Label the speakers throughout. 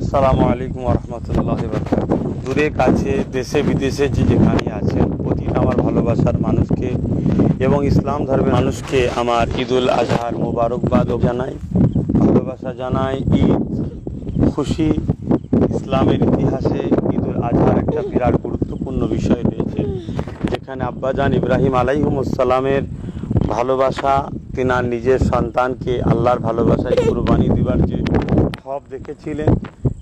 Speaker 1: আসসালামু আলাইকুম রহমতুল্লাহ বরকাত। দূরে কাছে দেশে বিদেশে যে যেখানে আছেন প্রতিটা আমার ভালোবাসার মানুষকে এবং ইসলাম ধর্মের মানুষকে আমার ঈদুল আজহার মোবারকবাদ জানাই, ভালোবাসা জানাই। ঈদ খুশি, ইসলামের ইতিহাসে ঈদুল আজহার একটা বিরাট গুরুত্বপূর্ণ বিষয় রয়েছে, যেখানে আব্বাজান ইব্রাহিম আলাইহিমুসসালামের ভালোবাসা, তিনার নিজের সন্তানকে আল্লাহর ভালোবাসায় কুরবানি দিবার যে সব দেখেছিলেন,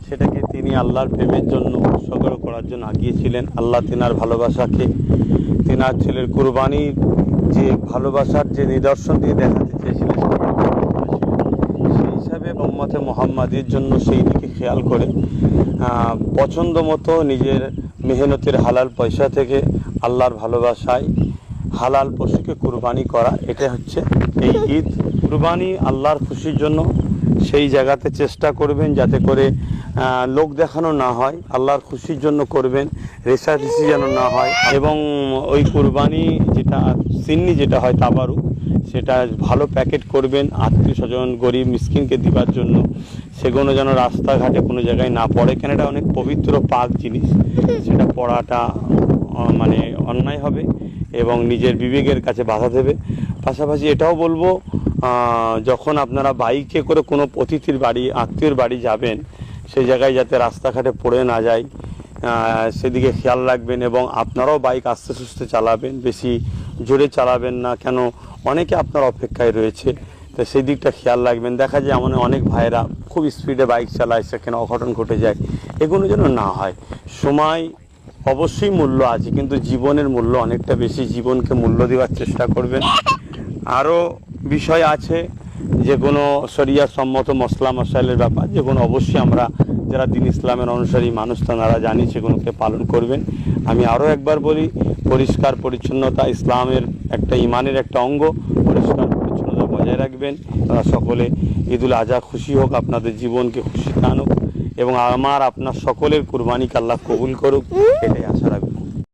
Speaker 1: সেটাকে তিনি আল্লাহর প্রেমের জন্য উৎসর্গ করার জন্য আগিয়েছিলেন। আল্লাহ তিনার ভালোবাসাকে তিনার ছেলের কুরবানির যে ভালোবাসার যে নিদর্শন দিয়ে দেখাতে চেয়েছিলেন, সেই হিসাবে উম্মতে মুহাম্মাদির জন্য সেই দিকে খেয়াল করে পছন্দ মতো নিজের মেহনতের হালাল পয়সা থেকে আল্লাহর ভালোবাসায় হালাল পশুকে কুরবানি করা, এটা হচ্ছে এই ঈদ। কুরবানি আল্লাহর খুশির জন্য সেই জায়গাতে চেষ্টা করবেন যাতে করে লোক দেখানো না হয়, আল্লাহর খুশির জন্য করবেন, রেশারেশি যেন না হয়। এবং ওই কুরবানি যেটা সিন্নি যেটা হয় তাবারু, সেটা ভালো প্যাকেট করবেন আত্মীয় স্বজন গরিব মিসকিনকে দিবার জন্য। সেগুলো যেন রাস্তাঘাটে কোনো জায়গায় না পড়ে, কেন এটা অনেক পবিত্র পাক জিনিস, সেটা পড়াটা মানে অন্যায় হবে এবং নিজের বিবেকের কাছে বাধা দেবে। পাশাপাশি এটাও বলবো, যখন আপনারা বাইকে করে কোনো অতিথির বাড়ি আত্মীয়র বাড়ি যাবেন, সেই জায়গায় যাতে রাস্তাঘাটে পড়ে না যায় সেদিকে খেয়াল রাখবেন। এবং আপনারাও বাইক আস্তে সুস্থে চালাবেন, বেশি জোরে চালাবেন না, কেন অনেকে আপনার অপেক্ষায় রয়েছে, তো সেই দিকটা খেয়াল রাখবেন। দেখা যায় এমন অনেক ভাইরা খুব স্পিডে বাইক চালায়, সেখানে অঘটন ঘটে যায়, এগুলো যেন না হয়। সময় অবশ্যই মূল্য আছে, কিন্তু জীবনের মূল্য অনেকটা বেশি, জীবনকে মূল্য দেওয়ার চেষ্টা করবেন। আরও বিষয় আছে যে কোনো শরিয়া সম্মত মশলা মশাইলের ব্যাপার, যেগুলো অবশ্যই আমরা যারা দিন ইসলামের অনুসারী মানুষ তারা জানি, সেগুলোকে পালন করবেন। আমি আরও একবার বলি, পরিষ্কার পরিচ্ছন্নতা ইসলামের একটা ইমানের একটা অঙ্গ, পরিষ্কার পরিচ্ছন্নতা বজায় রাখবেন। তারা সকলে ঈদুল আজহা খুশি হোক, আপনাদের জীবনকে খুশিতে আনুক এবং আপনার সকলের কুরবানিকে আল্লাহ কবুল করুক, এটাই